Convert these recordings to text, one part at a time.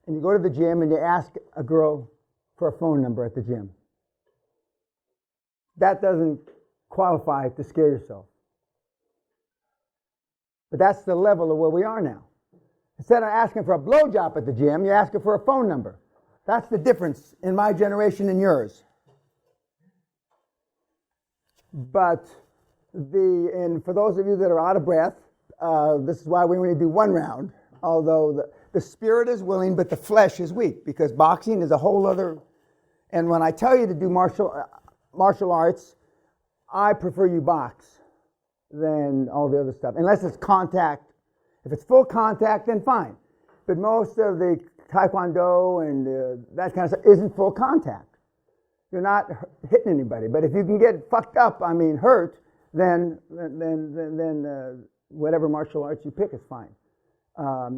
and you go to the gym and you ask a girl for a phone number at the gym. That doesn't qualify to scare yourself. But that's the level of where we are now. Instead of asking for a blowjob at the gym, you're asking for a phone number. That's the difference in my generation and yours. But and for those of you that are out of breath, this is why we only do one round. Although the spirit is willing, but the flesh is weak, because boxing is a whole other. And when I tell you to do martial arts, I prefer you box than all the other stuff, unless it's contact. If it's full contact, then fine. But most of the taekwondo and that kind of stuff isn't full contact. You're not hitting anybody. But if you can get fucked up, hurt, then whatever martial arts you pick is fine. But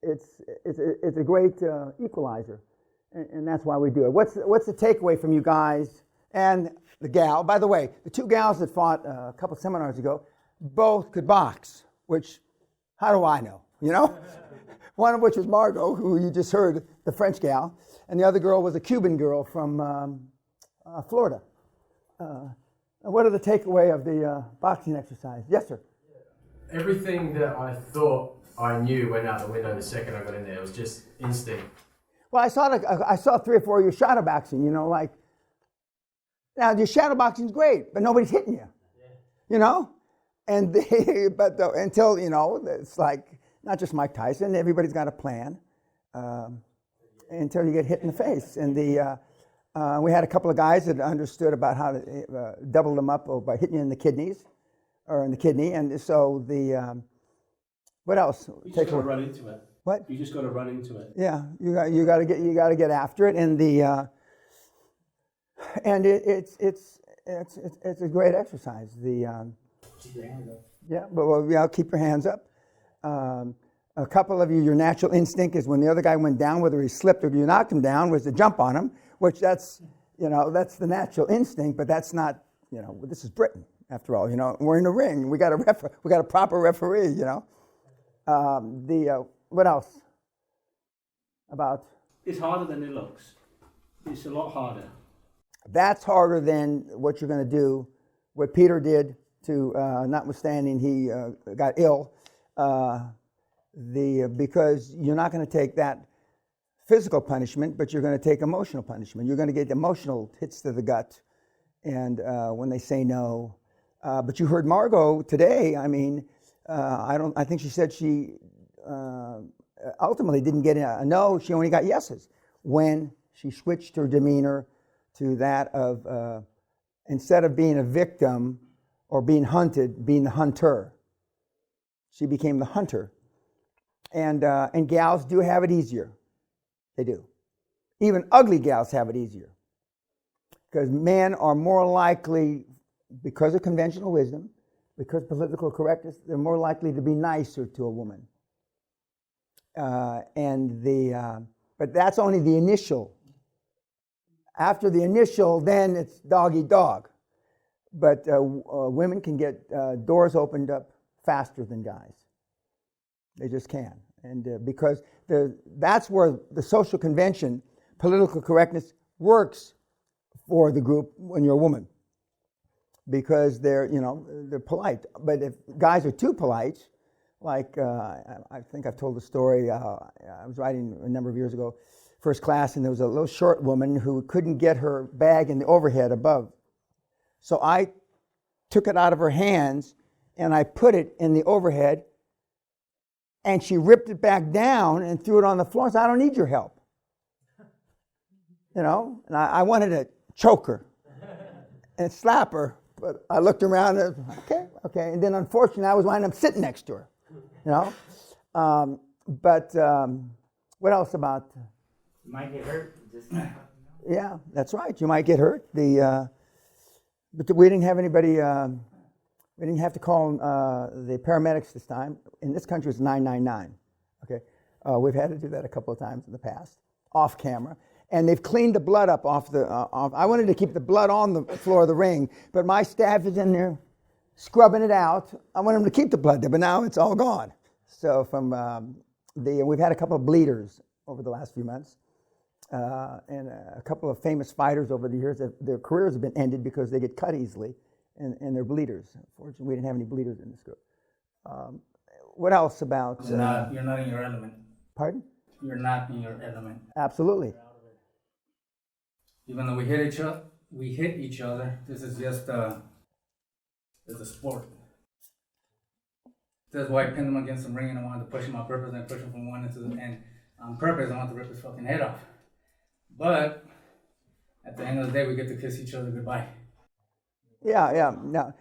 it's a great equalizer, and that's why we do it. What's the takeaway from you guys and the gal? By the way, the two gals that fought a couple seminars ago, both could box. Which, how do I know? You know, one of which was Margot, who you just heard, the French gal, and the other girl was a Cuban girl from Florida. What are the takeaway of the boxing exercise? Yes, sir. Everything that I thought I knew went out the window the second I got in there. It was just instinct. Well, I saw 3 or 4 of your shadow boxing. Now your shadow boxing is great, but nobody's hitting you. Yeah. You know, and until it's like not just Mike Tyson. Everybody's got a plan until you get hit in the face. And we had a couple of guys that understood about how to double them up by hitting you in the kidneys. Or in the kidney, and so what else? You just got to run into it. What? You just got to run into it. Yeah, you got to get after it, and it's a great exercise. Keep your hands up. Yeah, but keep your hands up. A couple of you, your natural instinct is when the other guy went down, whether he slipped or you knocked him down, was to jump on him, which that's the natural instinct, but that's not. This is Britain. After all, we're in a ring. We got a proper referee. What else? About? It's harder than it looks. It's a lot harder. That's harder than what you're going to do. What Peter did to, notwithstanding he got ill, because you're not going to take that physical punishment, but you're going to take emotional punishment. You're going to get emotional hits to the gut, and when they say no. But you heard Margot today. I think she said she ultimately didn't get a no. She only got yeses when she switched her demeanor to that of instead of being a victim or being hunted, being the hunter. She became the hunter. And gals do have it easier. They do. Even ugly gals have it easier, because men are more likely. Because of conventional wisdom, because political correctness, they're more likely to be nicer to a woman. But that's only the initial. After the initial, then it's dog eat dog. But women can get doors opened up faster than guys. They just can. And because that's where the social convention, political correctness, works for the group when you're a woman. Because they're polite. But if guys are too polite, like I think I've told the story, I was riding a number of years ago, first class, and there was a little short woman who couldn't get her bag in the overhead above. So I took it out of her hands, and I put it in the overhead, and she ripped it back down and threw it on the floor and said, I don't need your help. And I wanted to choke her and slap her. But I looked around and okay. And then unfortunately, I was winding up sitting next to her, But what else about? You might get hurt. Yeah, that's right. You might get hurt. But we didn't have anybody. We didn't have to call the paramedics this time. In this country, it's 999. Okay, we've had to do that a couple of times in the past, off camera. And they've cleaned the blood up off the. I wanted to keep the blood on the floor of the ring, but my staff is in there scrubbing it out. I want them to keep the blood there, but now it's all gone. So we've had a couple of bleeders over the last few months, and a couple of famous fighters over the years. Their careers have been ended because they get cut easily, and they're bleeders. Fortunately, we didn't have any bleeders in this group. What else about? You're not in your element. Pardon? You're not in your element. Absolutely. Even though we hit each other. This is just it's a sport. That's why I pinned him against the ring and I wanted to push him on purpose and push him from one into the end. On purpose, I wanted to rip his fucking head off. But at the end of the day, we get to kiss each other goodbye. Yeah.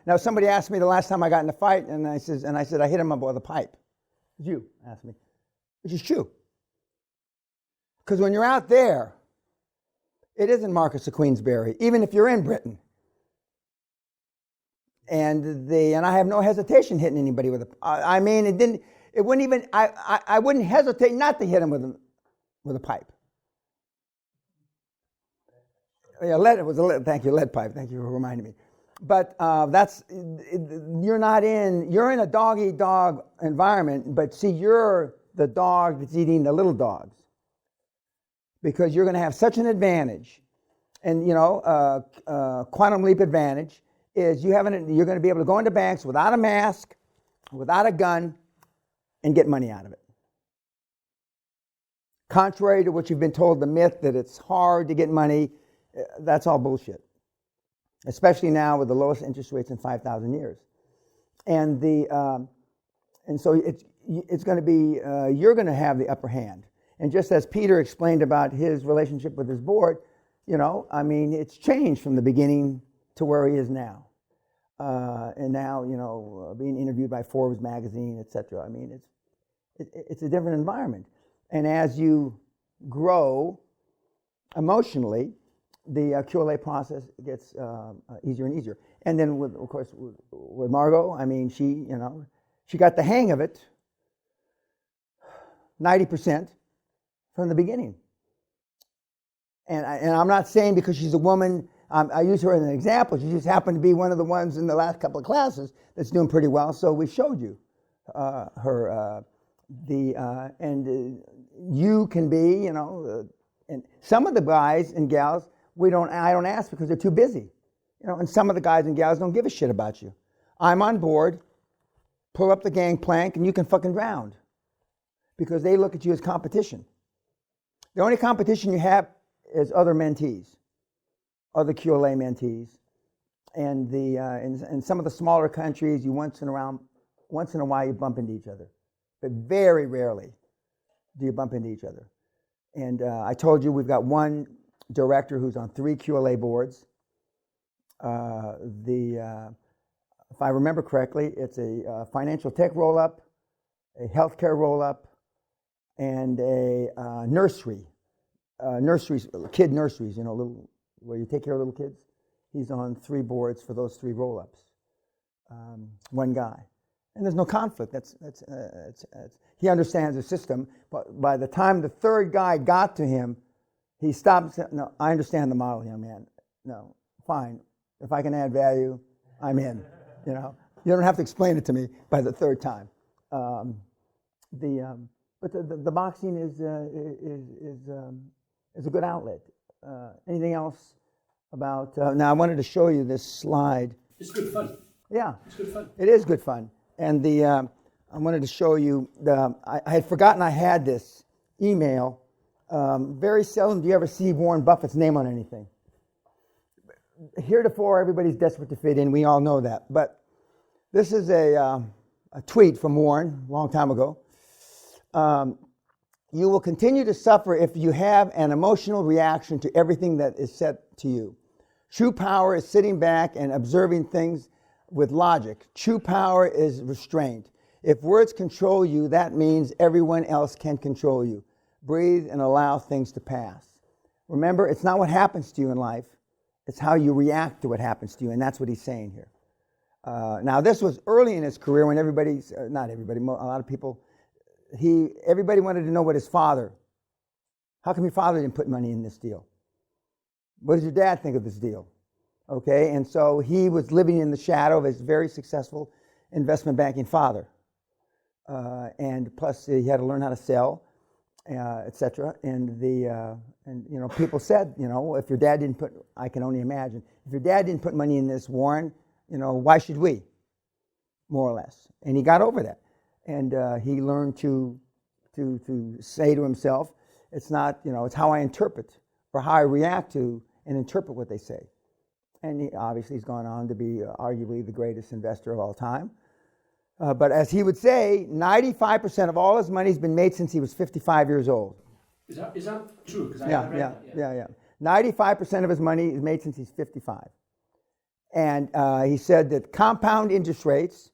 Now somebody asked me the last time I got in a fight, and I said I hit him up with a pipe. You asked me, which is true. Because when you're out there, it isn't Marcus of Queensberry, even if you're in Britain. And I have no hesitation hitting anybody with a. I mean, it wouldn't even. I wouldn't hesitate not to hit him with a pipe. Yeah, thank you, lead pipe. Thank you for reminding me. But you're in a dog-eat-dog environment, but see, you're the dog that's eating the little dogs. Because you're going to have such an advantage. And, quantum leap advantage is you're going to be able to go into banks without a mask, without a gun, and get money out of it. Contrary to what you've been told, the myth that it's hard to get money, that's all bullshit. Especially now with the lowest interest rates in 5,000 years. And so it's going to be, you're going to have the upper hand. And just as Peter explained about his relationship with his board, it's changed from the beginning to where he is now. And now, being interviewed by Forbes magazine, etc. I mean, it's a different environment. And as you grow emotionally, the QLA process gets easier and easier. And then, with Margot, I mean, she got the hang of it 90% from the beginning. And I'm not saying because she's a woman, I use her as an example. She just happened to be one of the ones in the last couple of classes that's doing pretty well. So we showed you her. You can be, and some of the guys and gals, I don't ask because they're too busy. And some of the guys and gals don't give a shit about you. I'm on board, pull up the gangplank, and you can fucking drown. Because they look at you as competition. The only competition you have is other mentees, other QLA mentees. And in some of the smaller countries, once in a while you bump into each other. But very rarely do you bump into each other. And I told you we've got one director who's on 3 QLA boards. If I remember correctly, it's a financial tech roll-up, a healthcare roll-up, and a nurseries, kid nurseries, little where you take care of little kids. He's on 3 boards for those 3 roll-ups. One guy, and there's no conflict. He understands the system, but by the time the 3rd guy got to him, he stopped and said, "No, I understand the model, young man. No, fine. If I can add value, I'm in. You don't have to explain it to me by the 3rd time." But the boxing is a good outlet. Anything else about? Now I wanted to show you this slide. It's good fun. Yeah, It's good fun. it is good fun. And I wanted to show you. I had forgotten I had this email. Very seldom do you ever see Warren Buffett's name on anything. Heretofore, everybody's desperate to fit in. We all know that. But this is a tweet from Warren a long time ago. You will continue to suffer if you have an emotional reaction to everything that is said to you. True power is sitting back and observing things with logic. True power is restraint. If words control you, that means everyone else can control you. Breathe and allow things to pass. Remember, it's not what happens to you in life. It's how you react to what happens to you, and that's what he's saying here. Now, this was early in his career when not everybody, a lot of people, everybody wanted to know what his father, how come your father didn't put money in this deal? What does your dad think of this deal? Okay, and so he was living in the shadow of his very successful investment banking father. and plus he had to learn how to sell, etc. And people said, if your dad didn't put, I can only imagine, if your dad didn't put money in this, Warren, why should we? More or less. And he got over that, and he learned to say to himself, it's not, it's how I interpret or how I react to and interpret what they say. And he's gone on to be arguably the greatest investor of all time. But as he would say, 95% of all his money has been made since he was 55 years old. Is that true? Because Yeah. 95% of his money is made since he's 55. And he said that compound interest rates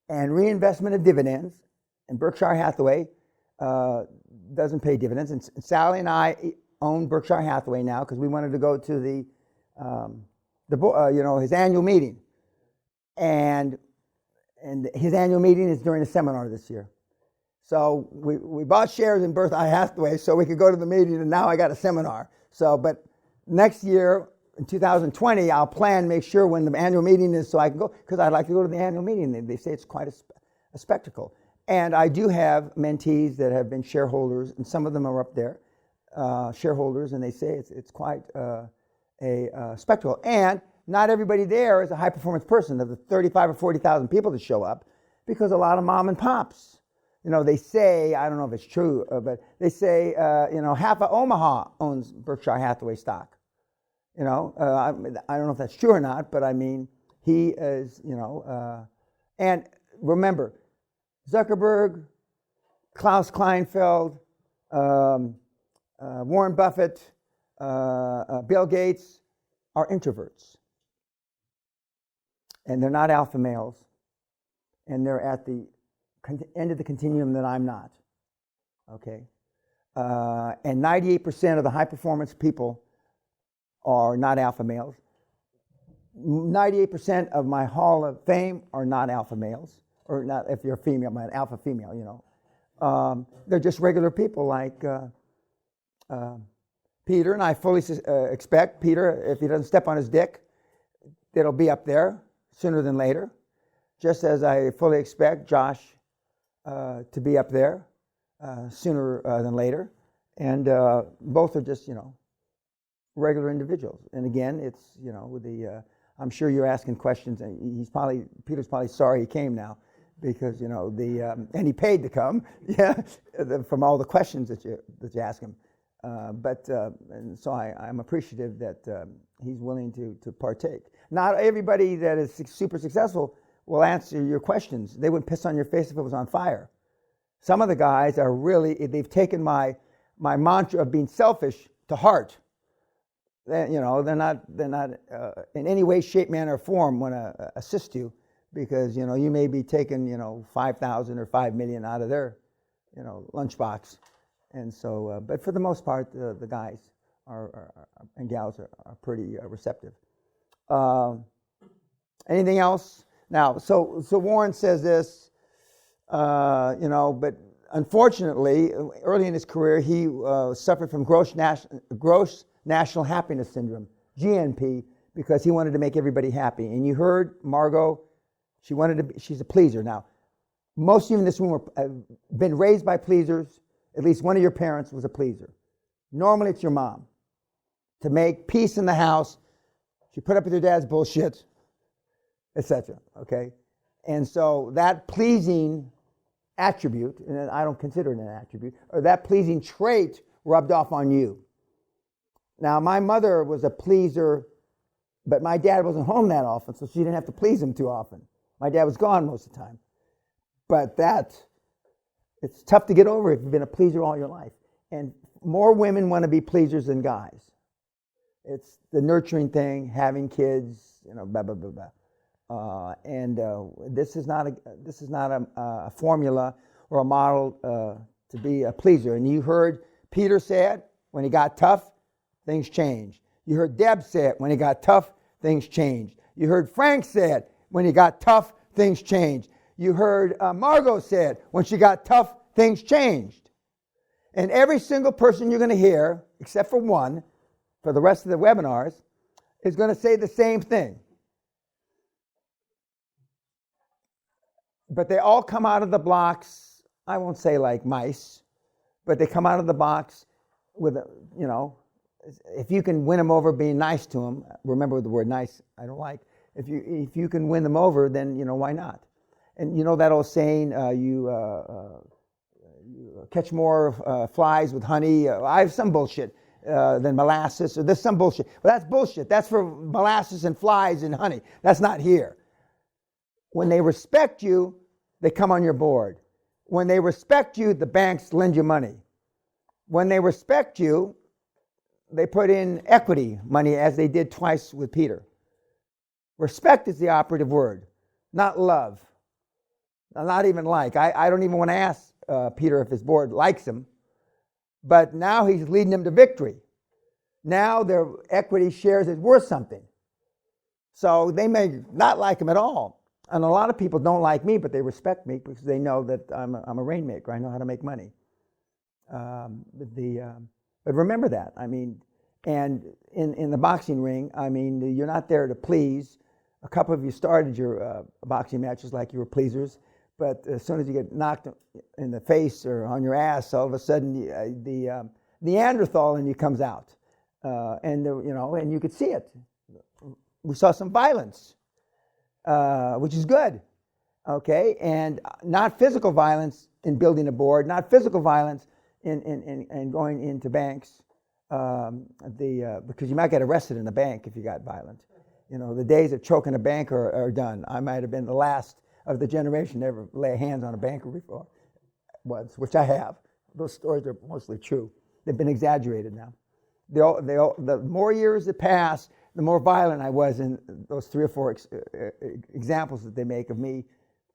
and reinvestment of dividends, and Berkshire Hathaway doesn't pay dividends. And Sally and I own Berkshire Hathaway now because we wanted to go to his annual meeting. And his annual meeting is during a seminar this year. So we bought shares in Berkshire Hathaway so we could go to the meeting, and now I got a seminar. But next year, in 2020, I'll make sure when the annual meeting is so I can go, because I'd like to go to the annual meeting. They say it's quite a spectacle. And I do have mentees that have been shareholders, and some of them are up there, shareholders, and they say it's quite a spectacle. And not everybody there is a high-performance person. Of the 35 or 40,000 people that show up, because a lot of mom and pops, they say, I don't know if it's true, but they say, half of Omaha owns Berkshire Hathaway stock. I don't know if that's true or not, but I mean, he is, and remember, Zuckerberg, Klaus Kleinfeld, Warren Buffett, Bill Gates are introverts. And they're not alpha males. And they're at the end of the continuum that I'm not. Okay? And 98% of the high performance people are not alpha males. 98% of my Hall of Fame are not alpha males. Or not, if you're a female, an alpha female, they're just regular people like Peter, and I fully expect Peter, if he doesn't step on his dick, it'll be up there sooner than later, just as I fully expect Josh to be up there sooner than later. And both are just, regular individuals. And again, it's, I'm sure you're asking questions, and Peter's probably sorry he came now, because, and he paid to come, from all the questions that you ask him. And so I'm appreciative that he's willing to partake. Not everybody that is super successful will answer your questions. They wouldn't piss on your face if it was on fire. Some of the guys are really, they've taken my mantra of being selfish to heart. They're not in any way, shape, manner, or form want to assist you, because, you may be taking, 5,000 or 5 million out of their, lunchbox. And so, but for the most part, the guys and gals are pretty receptive. Anything else? Now, so Warren says this, but unfortunately, early in his career, he suffered from gross national happiness syndrome, GNP, because he wanted to make everybody happy. And you heard Margot, she's a pleaser. Now, most of you in this room have been raised by pleasers. At least one of your parents was a pleaser. Normally, it's your mom. To make peace in the house, she put up with your dad's bullshit, etc. Okay? And so that pleasing attribute, and I don't consider it an attribute, or that pleasing trait rubbed off on you. Now, my mother was a pleaser, but my dad wasn't home that often, so she didn't have to please him too often. My dad was gone most of the time. But it's tough to get over if you've been a pleaser all your life. And more women want to be pleasers than guys. It's the nurturing thing, having kids, blah, blah, blah, blah. This is not a formula or a model to be a pleaser. And you heard Peter say it, when he got tough, things changed. You heard Deb say it, when he got tough, things changed. You heard Frank say it, when he got tough, things changed. You heard Margot say it, when she got tough, things changed. And every single person you're going to hear, except for one, for the rest of the webinars, is going to say the same thing. But they all come out of the blocks I won't say like mice, but they come out of the box with, if you can win them over being nice to them, remember the word nice, I don't like. If you can win them over, then, why not? And you know that old saying, you catch more flies with honey. I have some bullshit than molasses, or there's some bullshit. But that's bullshit. That's for molasses and flies and honey. That's not here. When they respect you, they come on your board. When they respect you, the banks lend you money. When they respect you, they put in equity money, as they did twice with Peter. Respect is the operative word, not love. Not even like. I don't even want to ask Peter if his board likes him. But now he's leading them to victory. Now their equity shares is worth something. So they may not like him at all. And a lot of people don't like me, but they respect me because they know that I'm a rainmaker. I know how to make money. But remember that. I mean, and in the boxing ring, I mean, you're not there to please. A couple of you started your boxing matches like you were pleasers, but as soon as you get knocked in the face or on your ass, all of a sudden the Neanderthal in you comes out, and you could see it. We saw some violence, which is good, okay, and not physical violence in building a board, not physical violence in going into banks, because you might get arrested in a bank if you got violent. The days of choking a banker are done. I might have been the last of the generation to ever lay hands on a banker before, which I have. Those stories are mostly true. They've been exaggerated now. The more years that pass, the more violent I was in those 3 or 4 examples that they make of me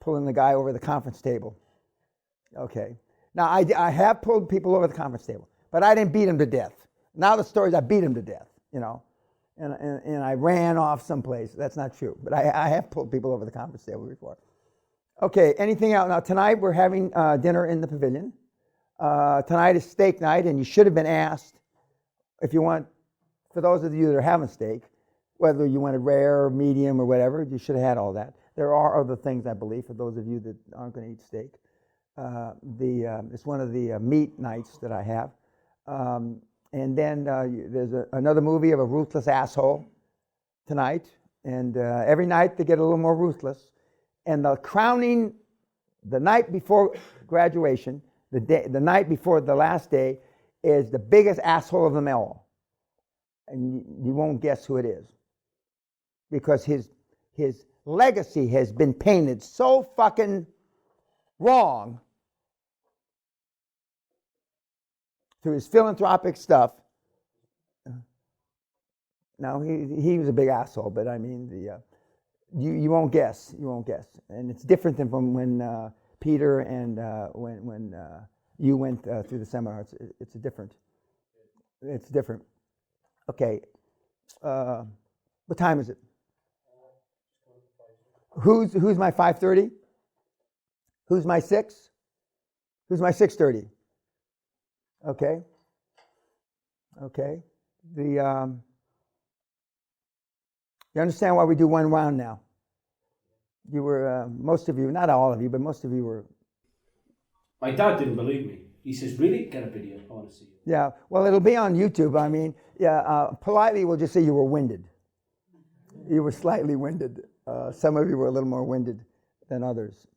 pulling the guy over the conference table. Okay. Now, I have pulled people over the conference table, but I didn't beat him to death. Now the story is I beat him to death, and I ran off someplace. That's not true, but I have pulled people over the conference table before. Okay, anything else? Now, tonight we're having dinner in the pavilion. Tonight is steak night, and you should have been asked if you want, for those of you that are having steak, whether you want it rare, medium, or whatever, you should have had all that. There are other things, I believe, for those of you that aren't going to eat steak. It's one of the meat nights that I have. And then there's another movie of a ruthless asshole tonight. And every night they get a little more ruthless. And the crowning, the night before graduation, the night before the last day, is the biggest asshole of them all. And you won't guess who it is. Because his legacy has been painted so fucking wrong through his philanthropic stuff. Now, he was a big asshole, but I mean, you won't guess. You won't guess. And it's different than from when Peter and when you went through the seminar. It's different. It's different. Okay. What time is it? Who's my 5:30? Who's my 6? Who's my 6:30? Okay. Okay. You understand why we do one round now? You were, most of you, not all of you, but most of you were. My dad didn't believe me. He says, really? Get a video. I want to see it. Yeah. Well, it'll be on YouTube. I mean, politely we'll just say you were winded. You were slightly winded. Some of you were a little more winded than others.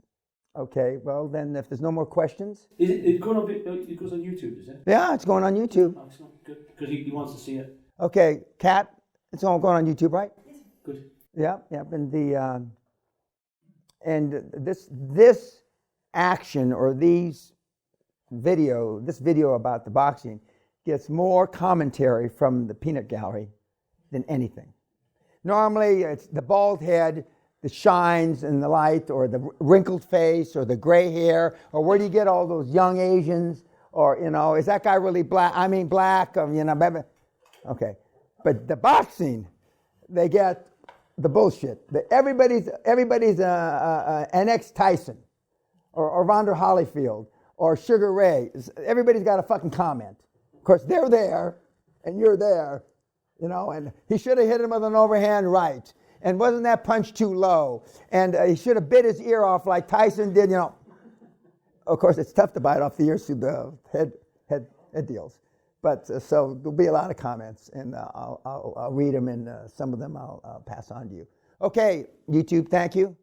Okay, well then, if there's no more questions. Is it going on? It goes on YouTube, is it? Yeah, it's going on YouTube. Oh, it's not good because he wants to see it. Okay, Kat, it's all going on YouTube, right? Good. Yeah, yeah, and this action or this video about the boxing gets more commentary from the peanut gallery than anything. Normally, it's the bald head that shines in the light, or the wrinkled face, or the gray hair, or where do you get all those young Asians, or is that guy really black? I mean, black, okay. But the boxing, they get the bullshit. Everybody's an ex-Tyson, or Ronda Holyfield, or Sugar Ray. Everybody's got a fucking comment. Of course, they're there, and you're there, and he should have hit him with an overhand right. And wasn't that punch too low? And he should have bit his ear off like Tyson did, of course, it's tough to bite off the ears through the head deals. But so there'll be a lot of comments, and I'll read them, and some of them I'll pass on to you. Okay, YouTube, thank you.